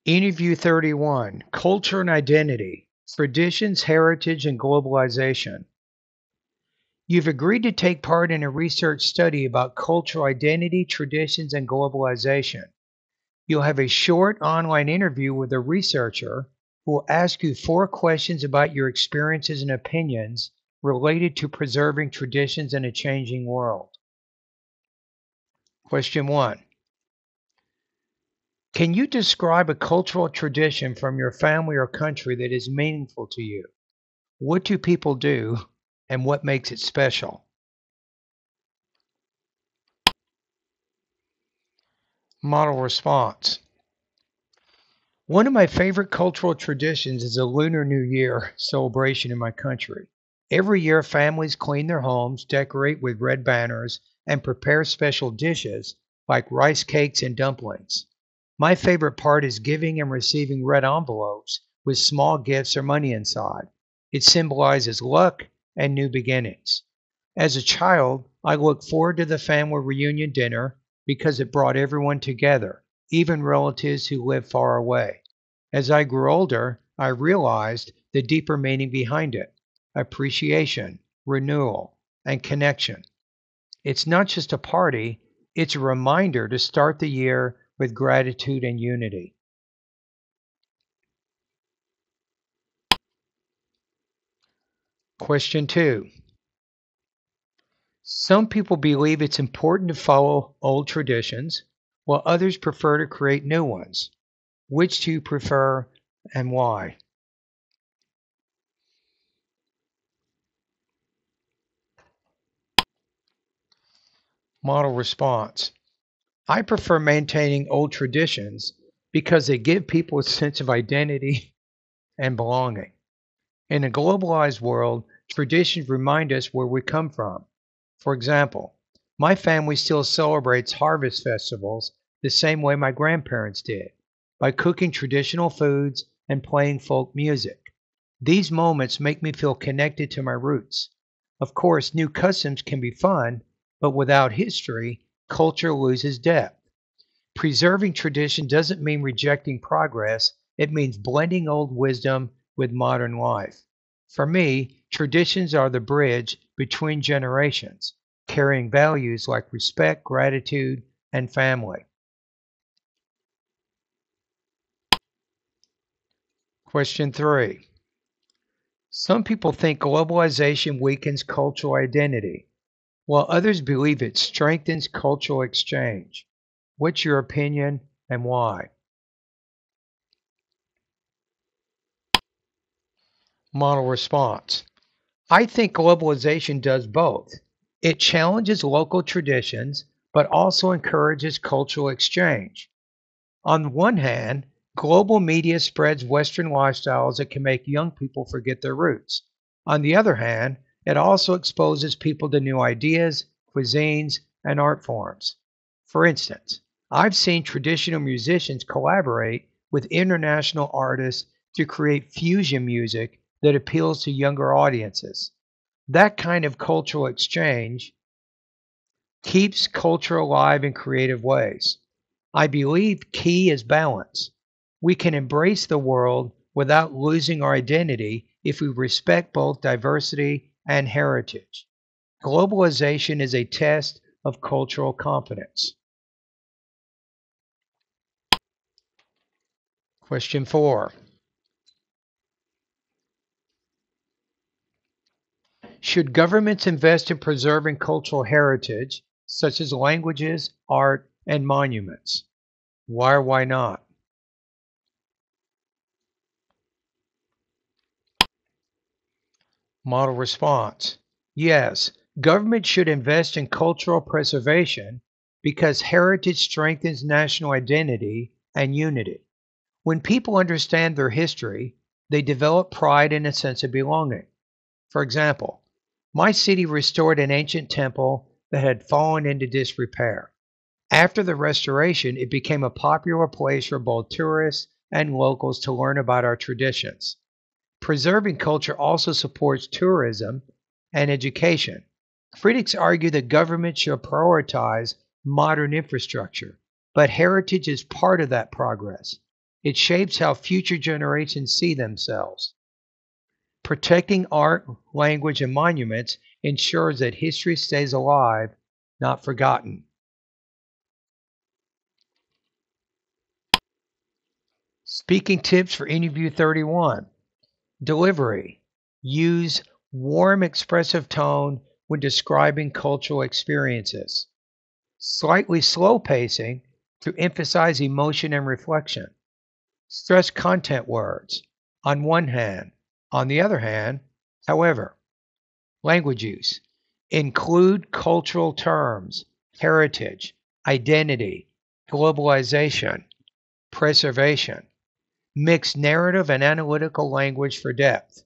Interview 31, Culture and Identity, Traditions, Heritage, and Globalization. You've agreed to take part in a research study about cultural identity, traditions, and globalization. You'll have a short online interview with a researcher who will ask you 4 questions about your experiences and opinions related to preserving traditions in a changing world. Question 1. Can you describe a cultural tradition from your family or country that is meaningful to you? What do people do, and what makes it special? Model response. One of my favorite cultural traditions is the Lunar New Year celebration in my country. Every year, families clean their homes, decorate with red banners, and prepare special dishes like rice cakes and dumplings. My favorite part is giving and receiving red envelopes with small gifts or money inside. It symbolizes luck and new beginnings. As a child, I looked forward to the family reunion dinner because it brought everyone together, even relatives who live far away. As I grew older, I realized the deeper meaning behind it: appreciation, renewal, and connection. It's not just a party, it's a reminder to start the year with gratitude and unity. Question 2. Some people believe it's important to follow old traditions, while others prefer to create new ones. Which do you prefer and why? Model response. I prefer maintaining old traditions because they give people a sense of identity and belonging. In a globalized world, traditions remind us where we come from. For example, my family still celebrates harvest festivals the same way my grandparents did, by cooking traditional foods and playing folk music. These moments make me feel connected to my roots. Of course, new customs can be fun, but without history, culture loses depth. Preserving tradition doesn't mean rejecting progress, it means blending old wisdom with modern life. For me, traditions are the bridge between generations, carrying values like respect, gratitude, and family. Question 3. Some people think globalization weakens cultural identity, while others believe it strengthens cultural exchange. What's your opinion and why? Model response. I think globalization does both. It challenges local traditions, but also encourages cultural exchange. On the one hand, global media spreads Western lifestyles that can make young people forget their roots. On the other hand, it also exposes people to new ideas, cuisines, and art forms. For instance, I've seen traditional musicians collaborate with international artists to create fusion music that appeals to younger audiences. That kind of cultural exchange keeps culture alive in creative ways. I believe key is balance. We can embrace the world without losing our identity if we respect both diversity and heritage. Globalization is a test of cultural competence. Question 4. Should governments invest in preserving cultural heritage, such as languages, art, and monuments? Why or why not? Model response. Yes, government should invest in cultural preservation because heritage strengthens national identity and unity. When people understand their history, they develop pride and a sense of belonging. For example, my city restored an ancient temple that had fallen into disrepair. After the restoration, it became a popular place for both tourists and locals to learn about our traditions. Preserving culture also supports tourism and education. Critics argue that government should prioritize modern infrastructure, but heritage is part of that progress. It shapes how future generations see themselves. Protecting art, language, and monuments ensures that history stays alive, not forgotten. Speaking tips for Interview 31. Delivery. Use warm, expressive tone when describing cultural experiences. Slightly slow pacing to emphasize emotion and reflection. Stress content words. On one hand. On the other hand, however. Language use. Include cultural terms, heritage, identity, globalization, preservation. Mix narrative and analytical language for depth.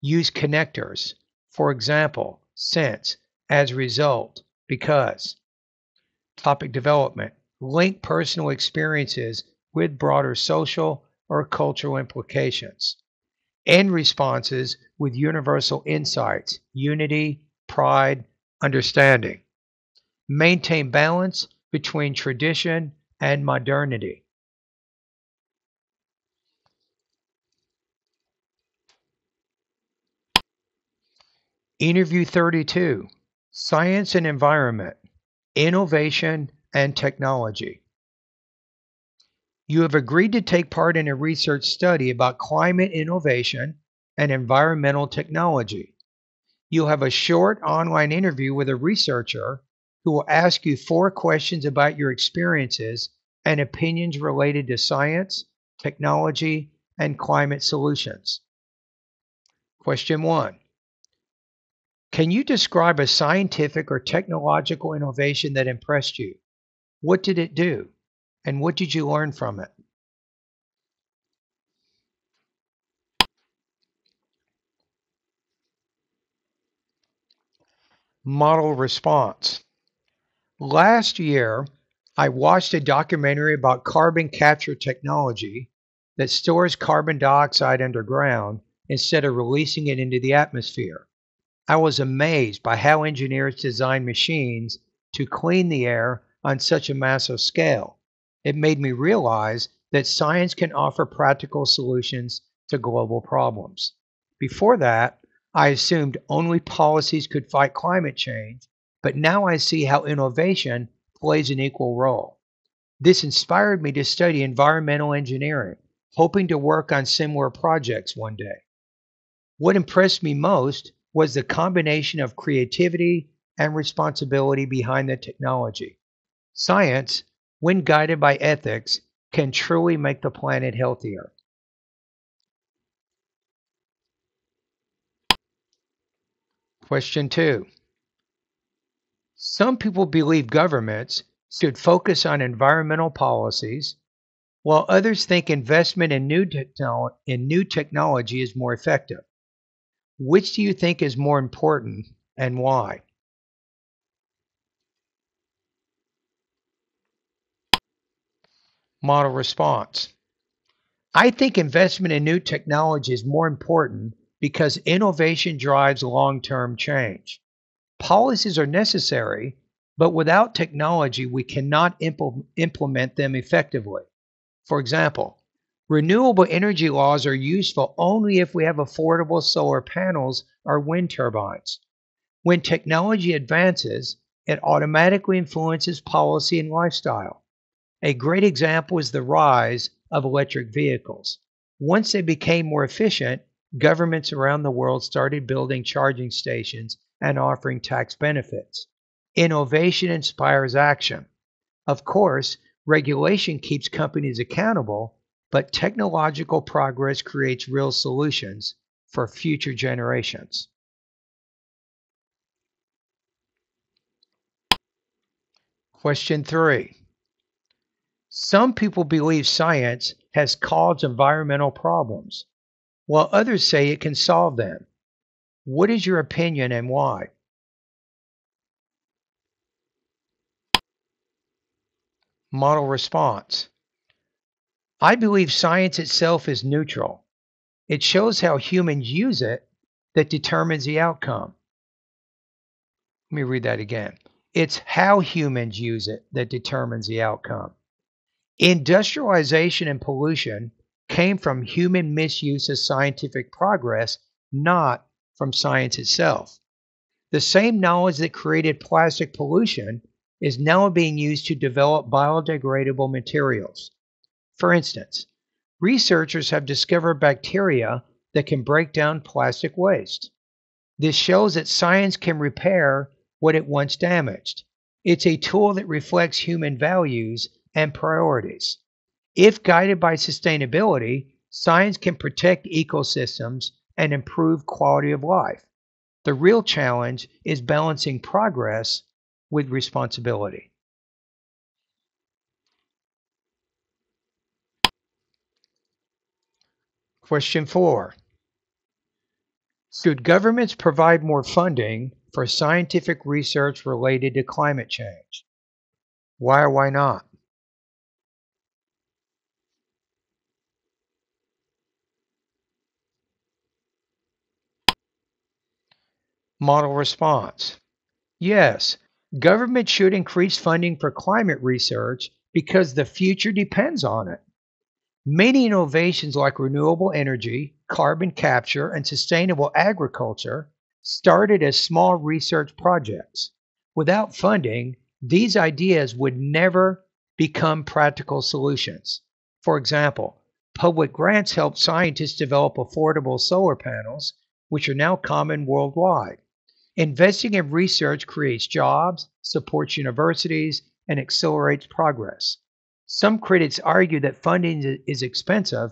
Use connectors. For example, since, as a result, because. Topic development. Link personal experiences with broader social or cultural implications. End responses with universal insights, unity, pride, understanding. Maintain balance between tradition and modernity. Interview 32. Science and environment, innovation and technology. You have agreed to take part in a research study about climate innovation and environmental technology. You'll have a short online interview with a researcher who will ask you 4 questions about your experiences and opinions related to science, technology, and climate solutions. Question 1. Can you describe a scientific or technological innovation that impressed you? What did it do? And what did you learn from it? Model response. Last year, I watched a documentary about carbon capture technology that stores carbon dioxide underground instead of releasing it into the atmosphere. I was amazed by how engineers design machines to clean the air on such a massive scale. It made me realize that science can offer practical solutions to global problems. Before that, I assumed only policies could fight climate change, but now I see how innovation plays an equal role. This inspired me to study environmental engineering, hoping to work on similar projects one day. What impressed me most was the combination of creativity and responsibility behind the technology. Science, when guided by ethics, can truly make the planet healthier. Question 2. Some people believe governments should focus on environmental policies, while others think investment in new technology is more effective. Which do you think is more important and why? Model response. I think investment in new technology is more important because innovation drives long-term change. Policies are necessary, but without technology, we cannot implement them effectively. For example, renewable energy laws are useful only if we have affordable solar panels or wind turbines. When technology advances, it automatically influences policy and lifestyle. A great example is the rise of electric vehicles. Once they became more efficient, governments around the world started building charging stations and offering tax benefits. Innovation inspires action. Of course, regulation keeps companies accountable, but technological progress creates real solutions for future generations. Question 3. Some people believe science has caused environmental problems, while others say it can solve them. What is your opinion and why? Model response. I believe science itself is neutral. It shows how humans use it that determines the outcome. Let me read that again. It's how humans use it that determines the outcome. Industrialization and pollution came from human misuse of scientific progress, not from science itself. The same knowledge that created plastic pollution is now being used to develop biodegradable materials. For instance, researchers have discovered bacteria that can break down plastic waste. This shows that science can repair what it once damaged. It's a tool that reflects human values and priorities. If guided by sustainability, science can protect ecosystems and improve quality of life. The real challenge is balancing progress with responsibility. Question 4. Should governments provide more funding for scientific research related to climate change? Why or why not? Model response. Yes, government should increase funding for climate research because the future depends on it. Many innovations like renewable energy, carbon capture, and sustainable agriculture started as small research projects. Without funding, these ideas would never become practical solutions. For example, public grants help scientists develop affordable solar panels, which are now common worldwide. Investing in research creates jobs, supports universities, and accelerates progress. Some critics argue that funding is expensive,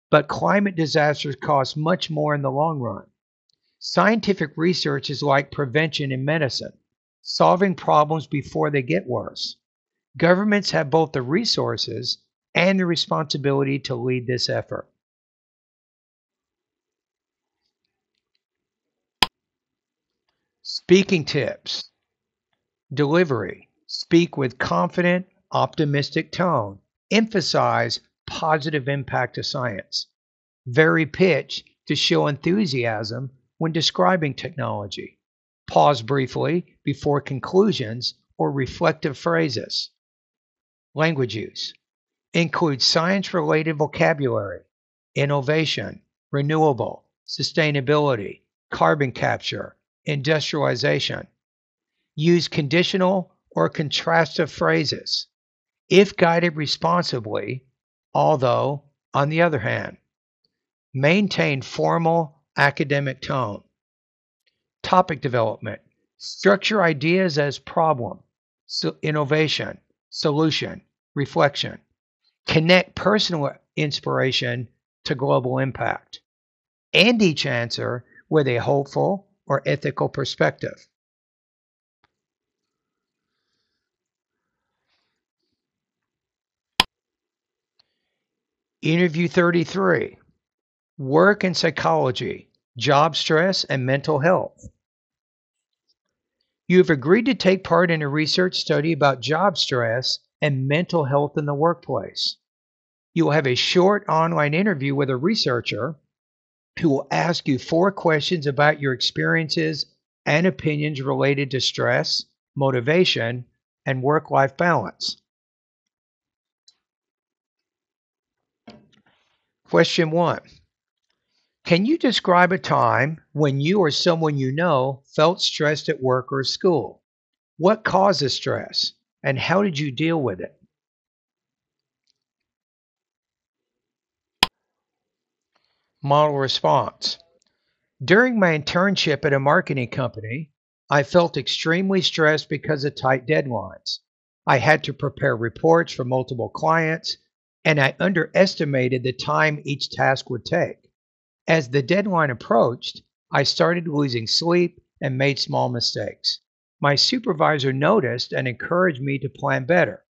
but climate disasters cost much more in the long run. Scientific research is like prevention in medicine, solving problems before they get worse. Governments have both the resources and the responsibility to lead this effort. Speaking tips. Delivery. Speak with confident, optimistic tone. Emphasize positive impact of science. Vary pitch to show enthusiasm when describing technology. Pause briefly before conclusions or reflective phrases. Language use. Include science-related vocabulary, innovation, renewable, sustainability, carbon capture, industrialization. Use conditional or contrastive phrases. If guided responsibly, although, on the other hand, maintain formal academic tone. Topic development. Structure ideas as problem, innovation, solution, reflection. Connect personal inspiration to global impact. End each answer with a hopeful or ethical perspective. Interview 33. Work and psychology, job stress, and mental health. You have agreed to take part in a research study about job stress and mental health in the workplace. You will have a short online interview with a researcher who will ask you 4 questions about your experiences and opinions related to stress, motivation, and work life balance. Question 1. Can you describe a time when you or someone you know felt stressed at work or school? What causes stress, and how did you deal with it? Model response. During my internship at a marketing company, I felt extremely stressed because of tight deadlines. I had to prepare reports for multiple clients, and I underestimated the time each task would take. As the deadline approached, I started losing sleep and made small mistakes. My supervisor noticed and encouraged me to plan better.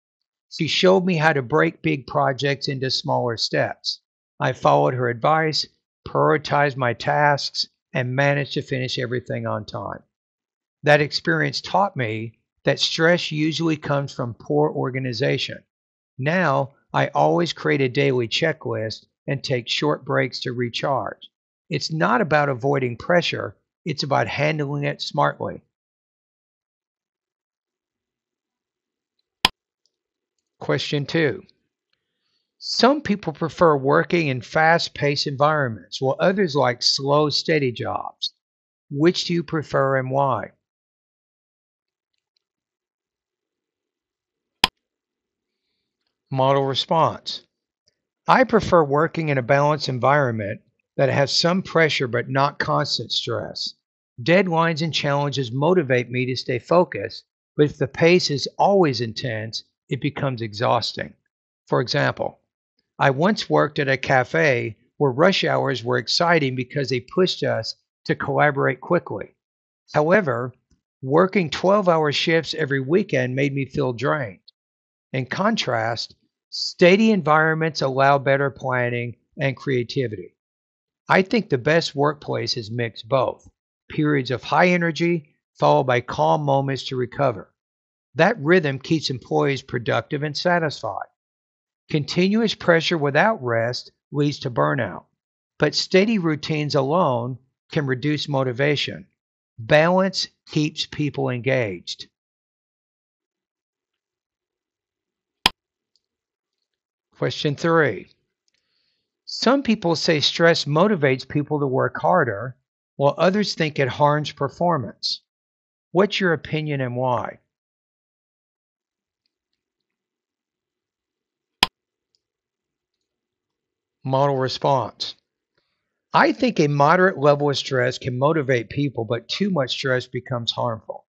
She showed me how to break big projects into smaller steps. I followed her advice, prioritized my tasks, and managed to finish everything on time. That experience taught me that stress usually comes from poor organization. Now, I always create a daily checklist and take short breaks to recharge. It's not about avoiding pressure, it's about handling it smartly. Question 2. Some people prefer working in fast-paced environments, while others like slow, steady jobs. Which do you prefer and why? Model response. I prefer working in a balanced environment that has some pressure but not constant stress. Deadlines and challenges motivate me to stay focused, but if the pace is always intense, it becomes exhausting. For example, I once worked at a cafe where rush hours were exciting because they pushed us to collaborate quickly. However, working 12-hour shifts every weekend made me feel drained. In contrast, steady environments allow better planning and creativity. I think the best workplaces mix both periods of high energy followed by calm moments to recover. That rhythm keeps employees productive and satisfied. Continuous pressure without rest leads to burnout, but steady routines alone can reduce motivation. Balance keeps people engaged. Question 3. Some people say stress motivates people to work harder, while others think it harms performance. What's your opinion and why? Model response. I think a moderate level of stress can motivate people, but too much stress becomes harmful.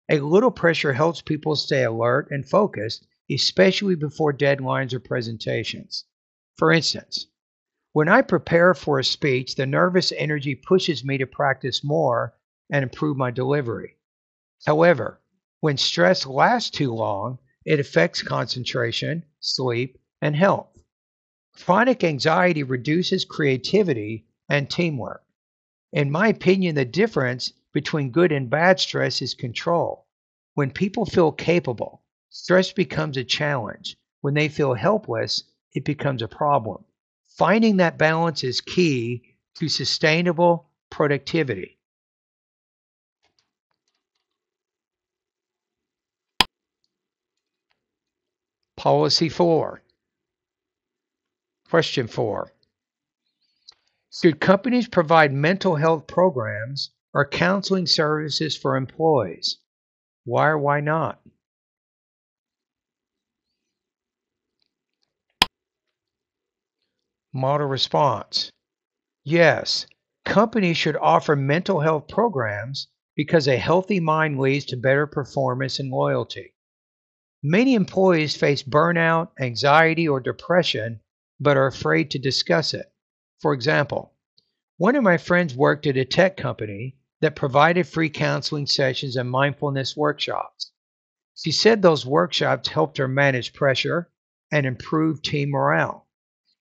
A little pressure helps people stay alert and focused, especially before deadlines or presentations. For instance, when I prepare for a speech, the nervous energy pushes me to practice more and improve my delivery. However, when stress lasts too long, it affects concentration, sleep, and health. Chronic anxiety reduces creativity and teamwork. In my opinion, the difference between good and bad stress is control. When people feel capable, stress becomes a challenge. When they feel helpless, it becomes a problem. Finding that balance is key to sustainable productivity. Policy 4. Question 4. Should companies provide mental health programs or counseling services for employees? Why or why not? Model response. Yes, companies should offer mental health programs because a healthy mind leads to better performance and loyalty. Many employees face burnout, anxiety, or depression, but are afraid to discuss it. For example, one of my friends worked at a tech company that provided free counseling sessions and mindfulness workshops. She said those workshops helped her manage pressure and improve team morale.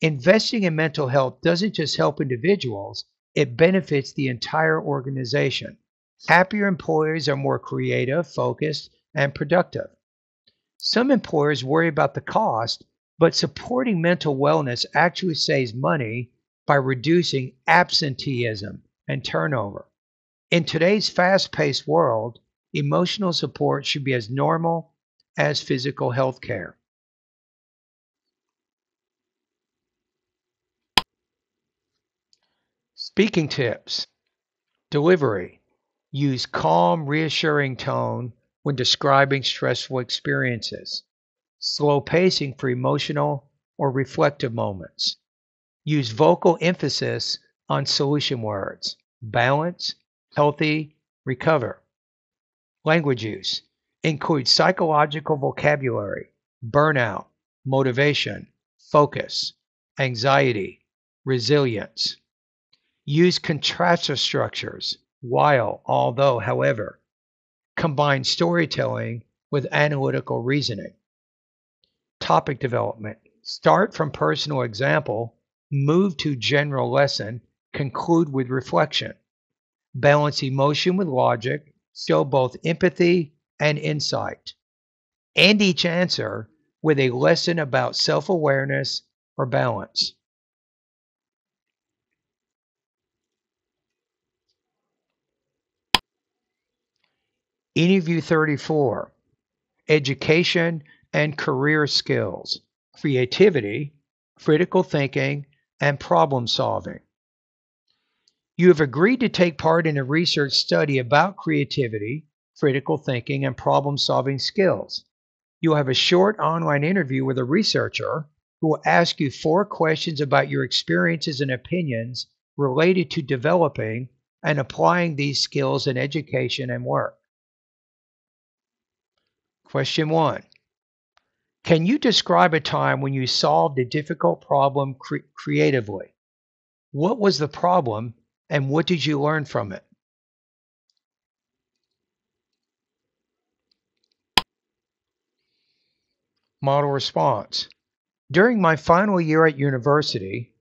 Investing in mental health doesn't just help individuals, it benefits the entire organization. Happier employees are more creative, focused, and productive. Some employers worry about the cost, but supporting mental wellness actually saves money by reducing absenteeism and turnover. In today's fast paced world, emotional support should be as normal as physical health care. Speaking tips. Delivery. Use calm, reassuring tone when describing stressful experiences. Slow pacing for emotional or reflective moments. Use vocal emphasis on solution words. Balance, healthy, recover. Language use. Include psychological vocabulary, burnout, motivation, focus, anxiety, resilience. Use contrastive structures, while, although, however. Combine storytelling with analytical reasoning. Topic development. Start from personal example, move to general lesson, conclude with reflection. Balance emotion with logic, show both empathy and insight. End each answer with a lesson about self awareness or balance. Interview 34. Education and career skills, creativity, critical thinking, and problem solving. You have agreed to take part in a research study about creativity, critical thinking, and problem solving skills. You'll have a short online interview with a researcher who will ask you 4 questions about your experiences and opinions related to developing and applying these skills in education and work. Question 1. Can you describe a time when you solved a difficult problem creatively? What was the problem and what did you learn from it? Model response. During my final year at university,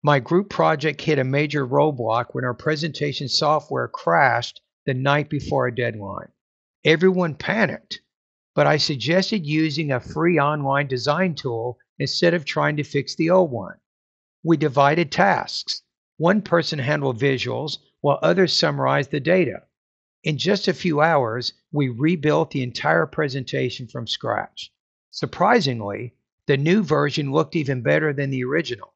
my group project hit a major roadblock when our presentation software crashed the night before a deadline. Everyone panicked, but I suggested using a free online design tool instead of trying to fix the old one. We divided tasks. One person handled visuals while others summarized the data. In just a few hours, we rebuilt the entire presentation from scratch. Surprisingly, the new version looked even better than the original.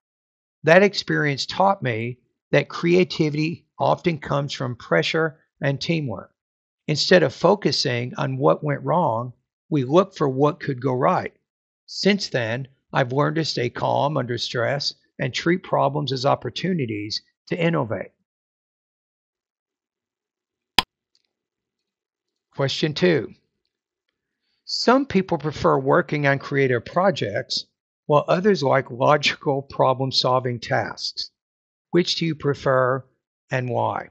That experience taught me that creativity often comes from pressure and teamwork. Instead of focusing on what went wrong, we look for what could go right. Since then, I've learned to stay calm under stress and treat problems as opportunities to innovate. Question 2. Some people prefer working on creative projects, while others like logical problem-solving tasks. Which do you prefer and why?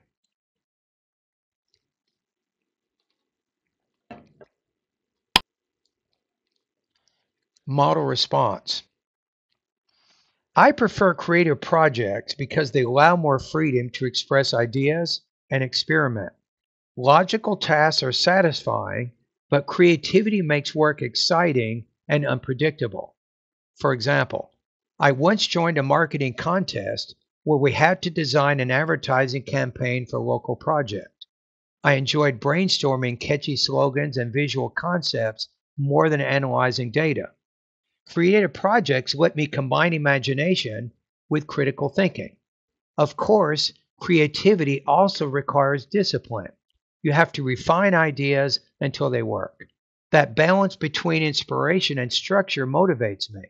Model response. I prefer creative projects because they allow more freedom to express ideas and experiment. Logical tasks are satisfying, but creativity makes work exciting and unpredictable. For example, I once joined a marketing contest where we had to design an advertising campaign for a local project. I enjoyed brainstorming catchy slogans and visual concepts more than analyzing data. Creative projects let me combine imagination with critical thinking. Of course, creativity also requires discipline. You have to refine ideas until they work. That balance between inspiration and structure motivates me.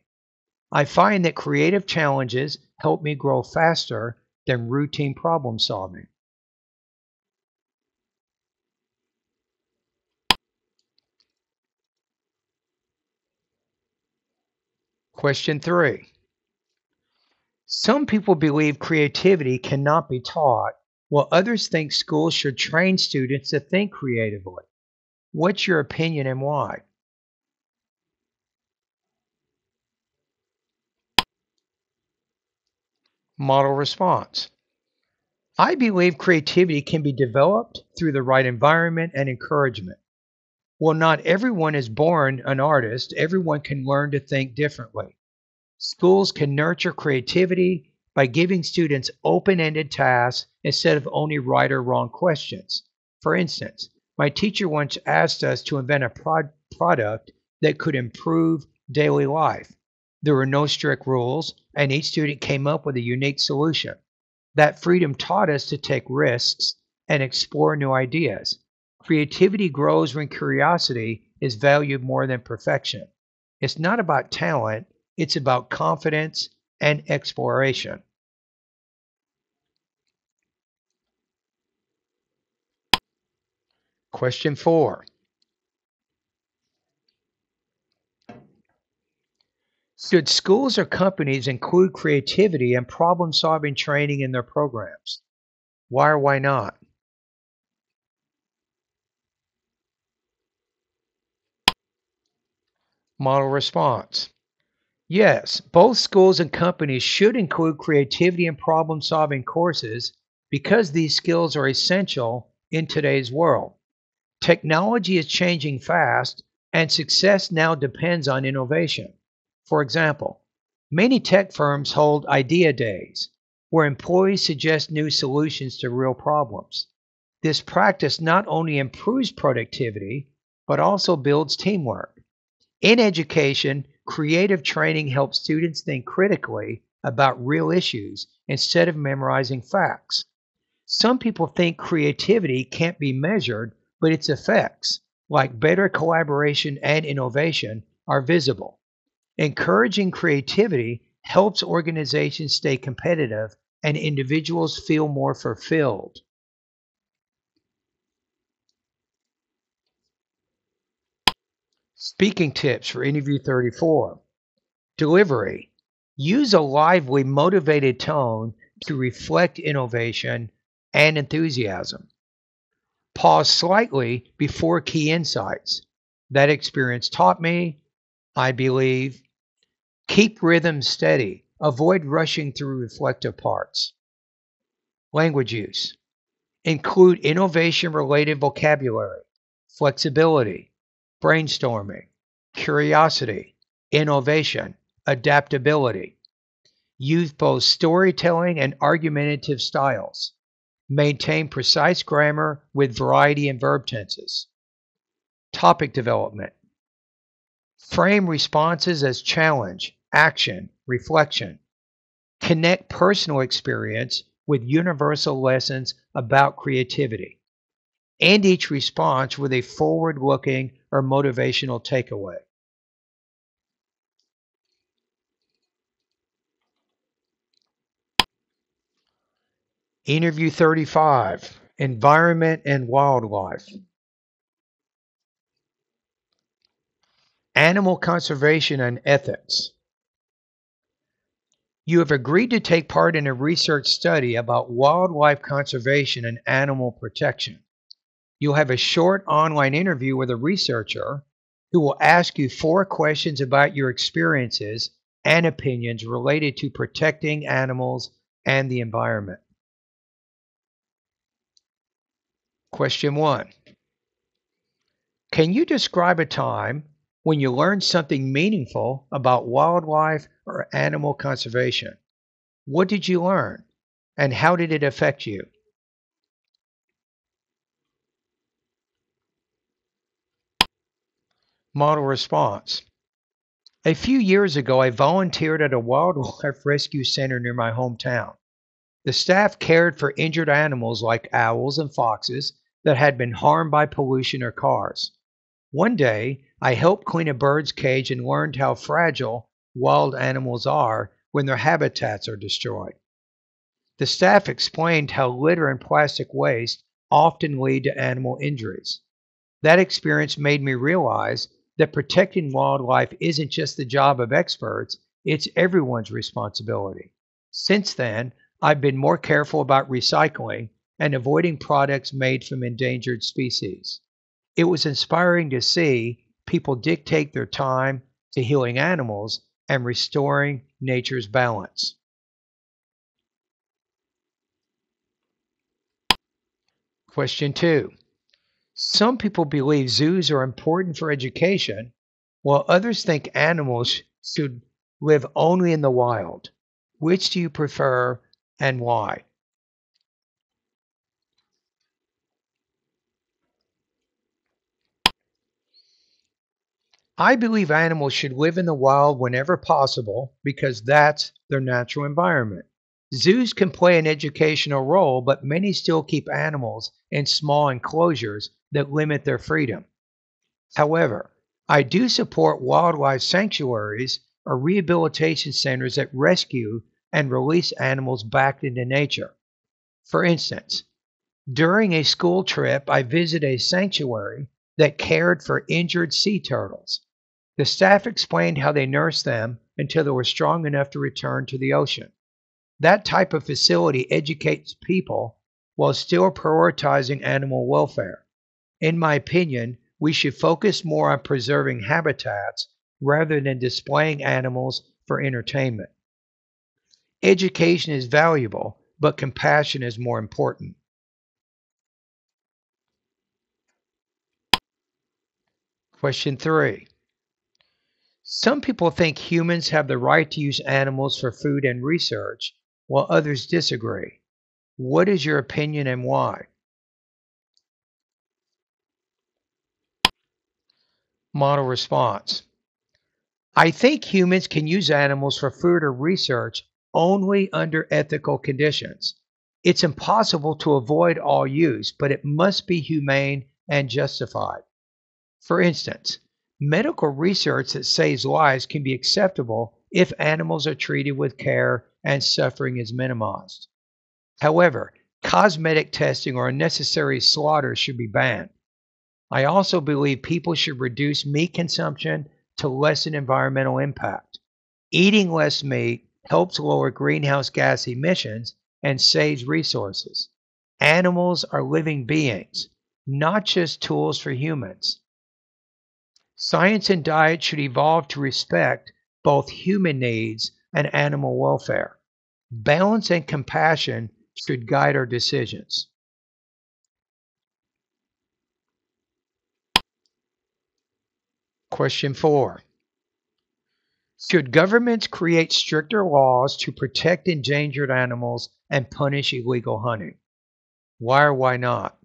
I find that creative challenges help me grow faster than routine problem solving. Question 3. Some people believe creativity cannot be taught, while others think schools should train students to think creatively. What's your opinion and why? Model response. I believe creativity can be developed through the right environment and encouragement. While not everyone is born an artist, everyone can learn to think differently. Schools can nurture creativity by giving students open-ended tasks instead of only right or wrong questions. For instance, my teacher once asked us to invent a product that could improve daily life. There were no strict rules, and each student came up with a unique solution. That freedom taught us to take risks and explore new ideas. Creativity grows when curiosity is valued more than perfection. It's not about talent, it's about confidence and exploration. Question 4. Should schools or companies include creativity and problem-solving training in their programs? Why or why not? Model response. Yes, both schools and companies should include creativity and problem-solving courses because these skills are essential in today's world. Technology is changing fast, and success now depends on innovation. For example, many tech firms hold idea days where employees suggest new solutions to real problems. This practice not only improves productivity, but also builds teamwork. In education, Creative training helps students think critically about real issues instead of memorizing facts. Some people think creativity can't be measured, but its effects, like better collaboration and innovation, are visible. Encouraging creativity helps organizations stay competitive and individuals feel more fulfilled. Speaking tips for interview 34. Delivery. Use a lively, motivated tone to reflect innovation and enthusiasm. Pause slightly before key insights. That experience taught me, I believe. Keep rhythm steady. Avoid rushing through reflective parts. Language use. Include innovation related vocabulary, flexibility, brainstorming, curiosity, innovation, adaptability. Use both storytelling and argumentative styles. Maintain precise grammar with variety in verb tenses. Topic development. Frame responses as challenge, action, reflection. Connect personal experience with universal lessons about creativity. End each response with a forward looking or motivational takeaway. Interview 35. Environment and wildlife. Animal conservation and ethics. You have agreed to take part in a research study about wildlife conservation and animal protection. You'll have a short online interview with a researcher who will ask you 4 questions about your experiences and opinions related to protecting animals and the environment. Question 1. Can you describe a time when you learned something meaningful about wildlife or animal conservation? What did you learn, and how did it affect you? Model response. A few years ago, I volunteered at a wildlife rescue center near my hometown. The staff cared for injured animals like owls and foxes that had been harmed by pollution or cars. One day, I helped clean a bird's cage and learned how fragile wild animals are when their habitats are destroyed. The staff explained how litter and plastic waste often lead to animal injuries. That experience made me realize that protecting wildlife isn't just the job of experts, it's everyone's responsibility. Since then, I've been more careful about recycling and avoiding products made from endangered species. It was inspiring to see people dictate their time to healing animals and restoring nature's balance. Question 2. Some people believe zoos are important for education, while others think animals should live only in the wild. Which do you prefer and why? I believe animals should live in the wild whenever possible because that's their natural environment. Zoos can play an educational role, but many still keep animals in small enclosures that limit their freedom. However, I do support wildlife sanctuaries or rehabilitation centers that rescue and release animals back into nature. For instance, during a school trip, I visited a sanctuary that cared for injured sea turtles. The staff explained how they nursed them until they were strong enough to return to the ocean. That type of facility educates people while still prioritizing animal welfare. In my opinion, we should focus more on preserving habitats rather than displaying animals for entertainment. Education is valuable, but compassion is more important. Question 3. Some people think humans have the right to use animals for food and research, while others disagree. What is your opinion and why? Model response. I think humans can use animals for food or research only under ethical conditions. It's impossible to avoid all use, but it must be humane and justified. For instance, medical research that saves lives can be acceptable if animals are treated with care and suffering is minimized. However, cosmetic testing or unnecessary slaughter should be banned. I also believe people should reduce meat consumption to lessen environmental impact. Eating less meat helps lower greenhouse gas emissions and saves resources. Animals are living beings, not just tools for humans. Science and diet should evolve to respect both human needs and animal welfare. Balance and compassion should guide our decisions. Question 4. Should governments create stricter laws to protect endangered animals and punish illegal hunting? Why or why not?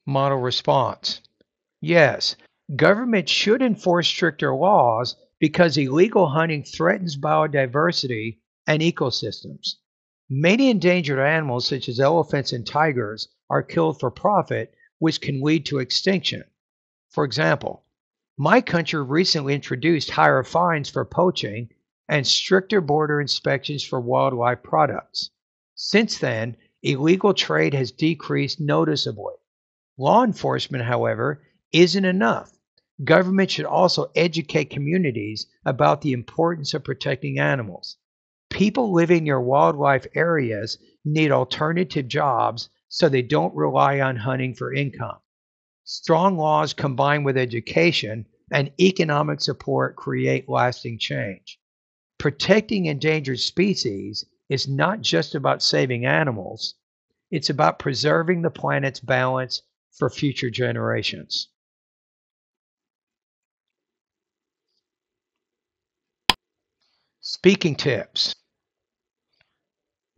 Model response. Yes, government should enforce stricter laws because illegal hunting threatens biodiversity and ecosystems. Many endangered animals, such as elephants and tigers, are killed for profit, which can lead to extinction. For example, my country recently introduced higher fines for poaching and stricter border inspections for wildlife products. Since then, illegal trade has decreased noticeably. Law enforcement, however, isn't enough. Government should also educate communities about the importance of protecting animals. People living near wildlife areas need alternative jobs so they don't rely on hunting for income. Strong laws combined with education and economic support create lasting change. Protecting endangered species is not just about saving animals, it's about preserving the planet's balance for future generations. Speaking tips.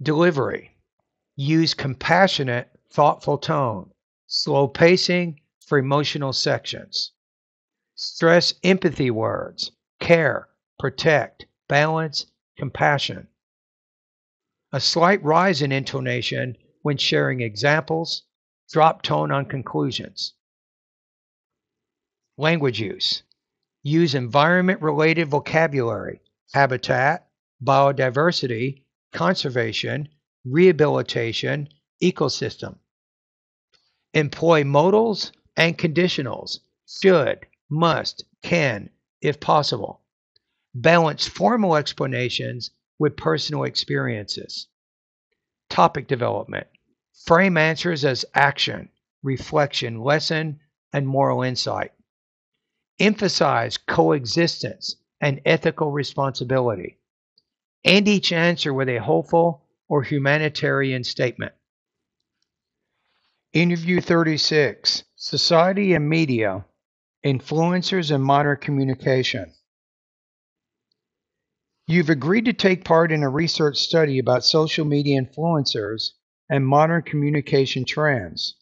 Delivery. Use compassionate, thoughtful tone. Slow pacing for emotional sections. Stress empathy words. Care, protect, balance, compassion. A slight rise in intonation when sharing examples. Drop tone on conclusions. Language use. Use environment-related vocabulary, habitat, biodiversity, conservation, rehabilitation, ecosystem. Employ modals and conditionals, should, must, can, if possible. Balance formal explanations with personal experiences. Topic development. Frame answers as action, reflection, lesson, and moral insight. Emphasize coexistence and ethical responsibility. End each answer with a hopeful or humanitarian statement. Interview 36. Society and Media, Influencers in Modern Communication. You've agreed to take part in a research study about social media influencers and modern communication trends.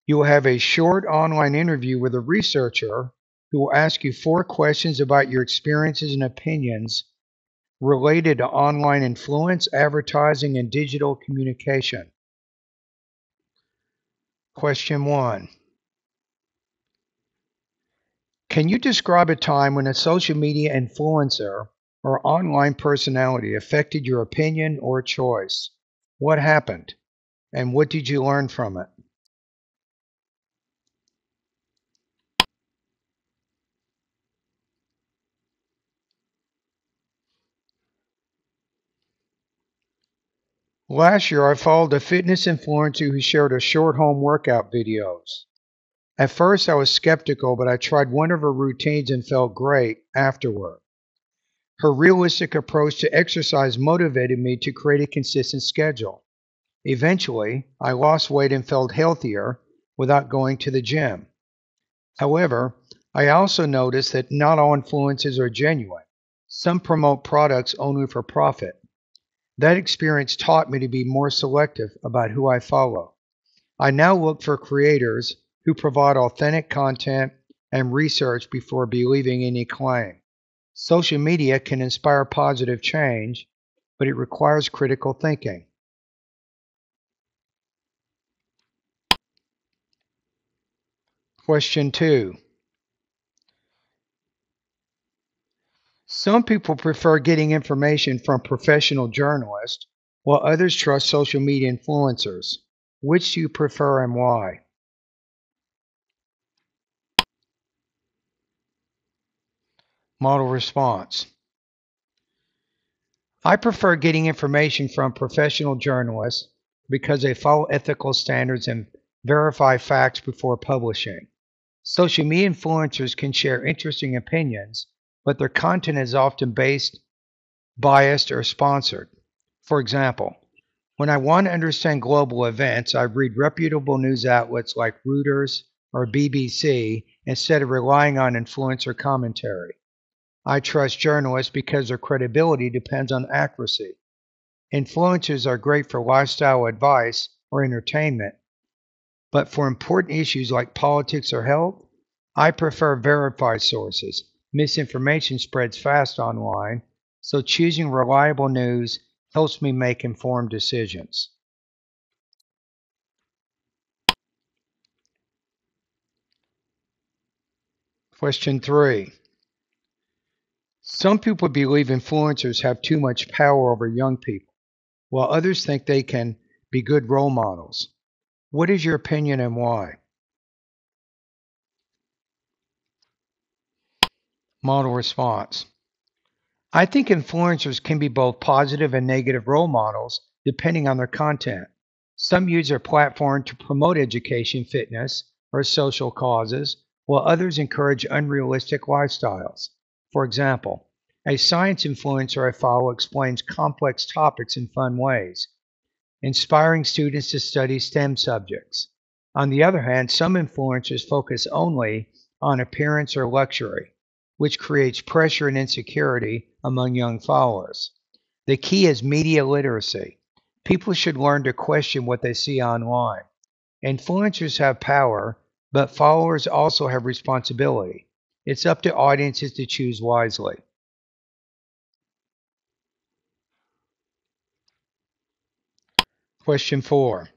You will have a short online interview with a researcher who will ask you 4 questions about your experiences and opinions related to online influence, advertising, and digital communication. Question 1. Can you describe a time when a social media influencer or online personality affected your opinion or choice? What happened? And what did you learn from it? Last year, I followed a fitness influencer who shared her short home workout videos. At first, I was skeptical, but I tried one of her routines and felt great afterward. Her realistic approach to exercise motivated me to create a consistent schedule. Eventually, I lost weight and felt healthier without going to the gym. However, I also noticed that not all influencers are genuine. Some promote products only for profit. That experience taught me to be more selective about who I follow. I now look for creators who provide authentic content and research before believing any claim. Social media can inspire positive change, but it requires critical thinking. Question 2. Some people prefer getting information from professional journalists, while others trust social media influencers. Which do you prefer and why? Model response. I prefer getting information from professional journalists because they follow ethical standards and verify facts before publishing. Social media influencers can share interesting opinions, but their content is often biased, or sponsored. For example, when I want to understand global events, I read reputable news outlets like Reuters or BBC instead of relying on influencer commentary. I trust journalists because their credibility depends on accuracy. Influencers are great for lifestyle advice or entertainment, but for important issues like politics or health, I prefer verified sources. Misinformation spreads fast online, so choosing reliable news helps me make informed decisions. Question 3. Some people believe influencers have too much power over young people, while others think they can be good role models. What is your opinion and why? Model response. I think influencers can be both positive and negative role models depending on their content. Some use their platform to promote education, fitness, or social causes, while others encourage unrealistic lifestyles. For example, a science influencer I follow explains complex topics in fun ways, inspiring students to study STEM subjects. On the other hand, some influencers focus only on appearance or luxury, which creates pressure and insecurity among young followers. The key is media literacy. People should learn to question what they see online. Influencers have power, but followers also have responsibility. It's up to audiences to choose wisely. Question 4.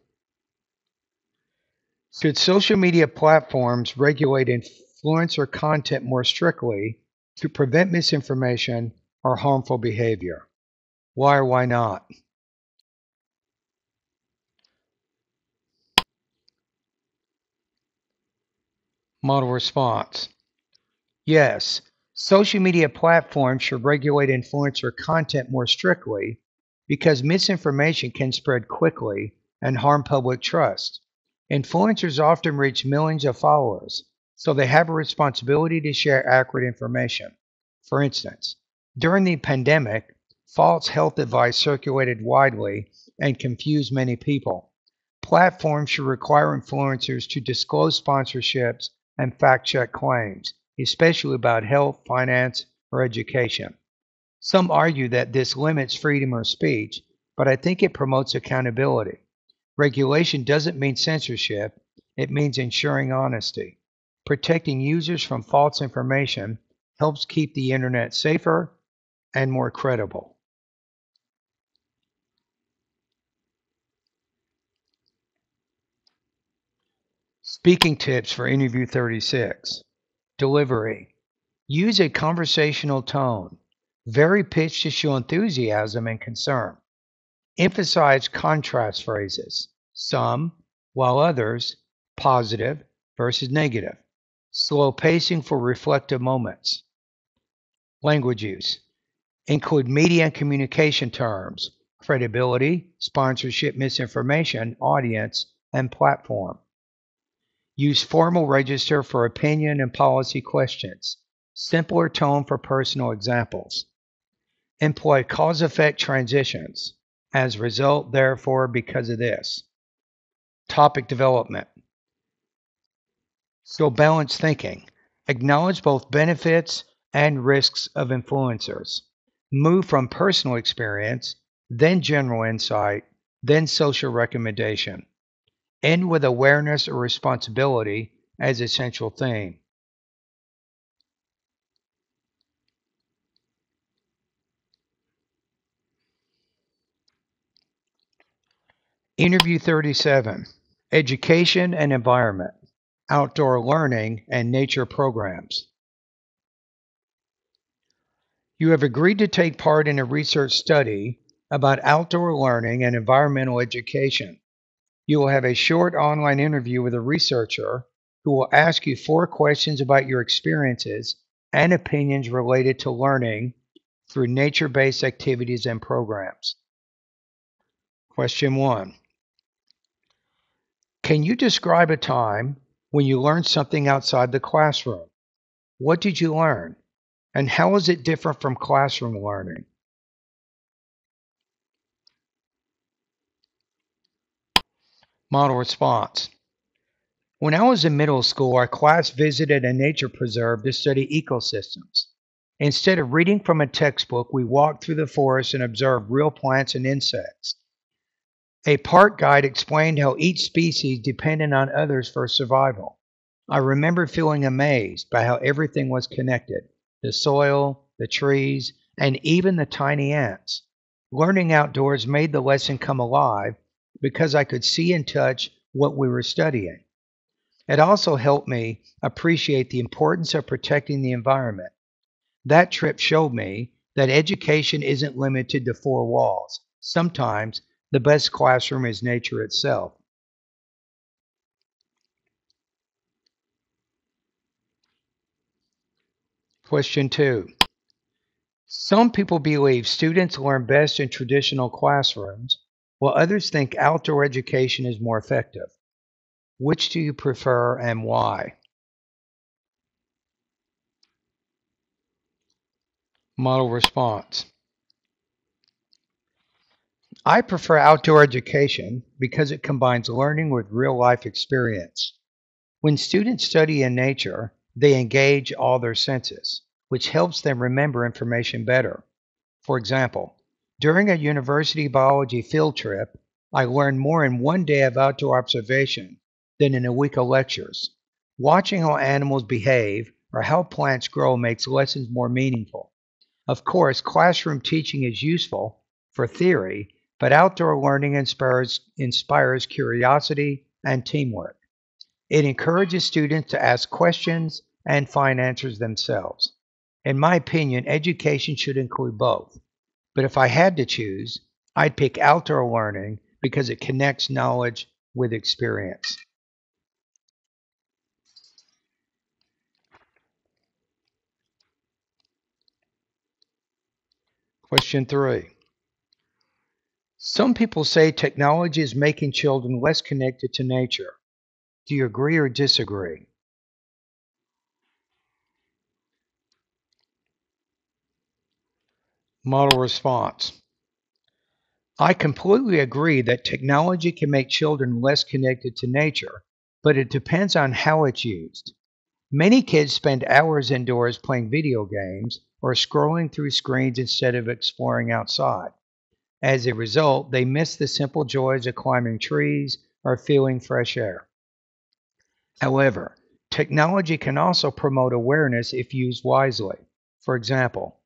Should social media platforms regulate influencer content more strictly to prevent misinformation or harmful behavior? Why or why not? Model response. Yes, social media platforms should regulate influencer content more strictly because misinformation can spread quickly and harm public trust. Influencers often reach millions of followers, so they have a responsibility to share accurate information. For instance, during the pandemic, false health advice circulated widely and confused many people. Platforms should require influencers to disclose sponsorships and fact check claims, especially about health, finance, or education. Some argue that this limits freedom of speech, but I think it promotes accountability. Regulation doesn't mean censorship, it means ensuring honesty. Protecting users from false information helps keep the internet safer and more credible. Speaking tips for interview 36. Delivery. Use a conversational tone. Vary pitch to show enthusiasm and concern. Emphasize contrast phrases. Some, while others, positive versus negative. Slow pacing for reflective moments. Language use. Include media and communication terms, credibility, sponsorship, misinformation, audience, and platform. Use formal register for opinion and policy questions. Simpler tone for personal examples. Employ cause-effect transitions. As a result, therefore, because of this. Topic development. So balanced thinking. Acknowledge both benefits and risks of influencers. Move from personal experience, then general insight, then social recommendation. End with awareness or responsibility as a central theme. Interview 37, Education and Environment, Outdoor Learning and Nature Programs. You have agreed to take part in a research study about outdoor learning and environmental education. You will have a short online interview with a researcher who will ask you 4 questions about your experiences and opinions related to learning through nature-based activities and programs. Question 1. Can you describe a time when you learned something outside the classroom? What did you learn? And how is it different from classroom learning? Model response. When I was in middle school, our class visited a nature preserve to study ecosystems. Instead of reading from a textbook, we walked through the forest and observed real plants and insects. A park guide explained how each species depended on others for survival. I remember feeling amazed by how everything was connected: the soil, the trees, and even the tiny ants. Learning outdoors made the lesson come alive because I could see and touch what we were studying. It also helped me appreciate the importance of protecting the environment. That trip showed me that education isn't limited to 4 walls. Sometimes the best classroom is nature itself. Question 2. Some people believe students learn best in traditional classrooms, while others think outdoor education is more effective. Which do you prefer and why? Model response. I prefer outdoor education because it combines learning with real life experience. When students study in nature, they engage all their senses, which helps them remember information better. For example, during a university biology field trip, I learned more in one day of outdoor observation than in a week of lectures. Watching how animals behave or how plants grow makes lessons more meaningful. Of course, classroom teaching is useful for theory, but outdoor learning inspires curiosity and teamwork. It encourages students to ask questions and find answers themselves. In my opinion, education should include both. But if I had to choose, I'd pick outdoor learning because it connects knowledge with experience. Question 3. Some people say technology is making children less connected to nature. Do you agree or disagree? Model response. I completely agree that technology can make children less connected to nature, but it depends on how it's used. Many kids spend hours indoors playing video games or scrolling through screens instead of exploring outside. As a result, they miss the simple joys of climbing trees or feeling fresh air. However, technology can also promote awareness if used wisely. For example,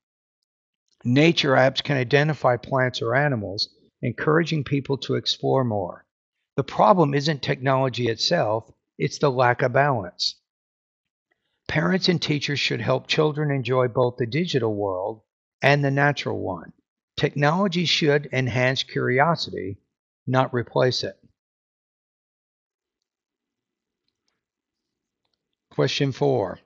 nature apps can identify plants or animals, encouraging people to explore more. The problem isn't technology itself, it's the lack of balance. Parents and teachers should help children enjoy both the digital world and the natural one. Technology should enhance curiosity, not replace it. Question 4.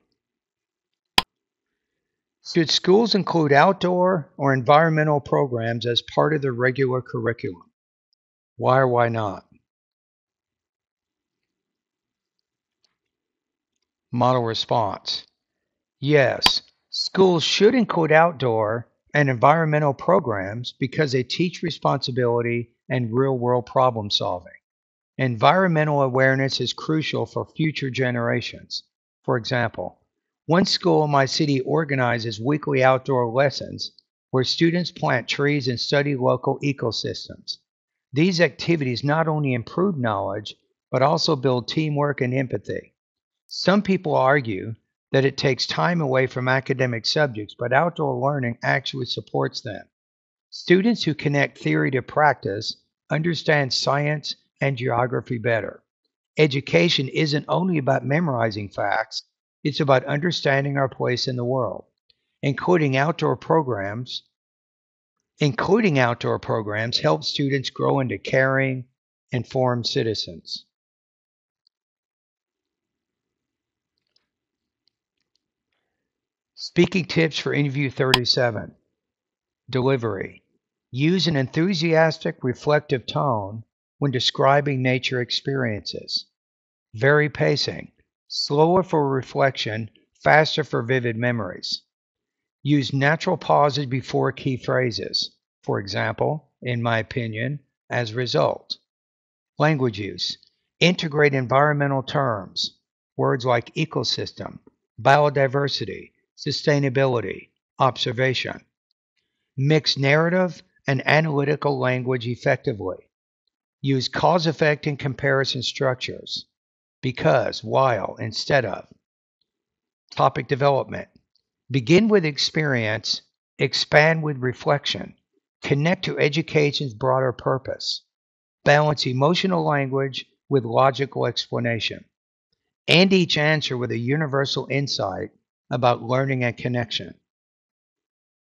Should schools include outdoor or environmental programs as part of their regular curriculum? Why or why not? Model response. Yes, schools should include outdoor and environmental programs because they teach responsibility and real world problem solving. Environmental awareness is crucial for future generations. For example, one school in my city organizes weekly outdoor lessons where students plant trees and study local ecosystems. These activities not only improve knowledge, but also build teamwork and empathy. Some people argue that it takes time away from academic subjects, but outdoor learning actually supports them. Students who connect theory to practice understand science and geography better. Education isn't only about memorizing facts, it's about understanding our place in the world. Including outdoor programs, including outdoor programs help students grow into caring, informed citizens. Speaking tips for interview 37. Delivery. Use an enthusiastic, reflective tone when describing nature experiences. Vary pacing. Slower for reflection, faster for vivid memories. Use natural pauses before key phrases. For example, in my opinion, as a result. Language use. Integrate environmental terms. Words like ecosystem, biodiversity, sustainability, observation. Mix narrative and analytical language effectively. Use cause effect and comparison structures. Because, while, instead of. Topic development. Begin with experience, expand with reflection, connect to education's broader purpose. Balance emotional language with logical explanation. End each answer with a universal insight about learning and connection.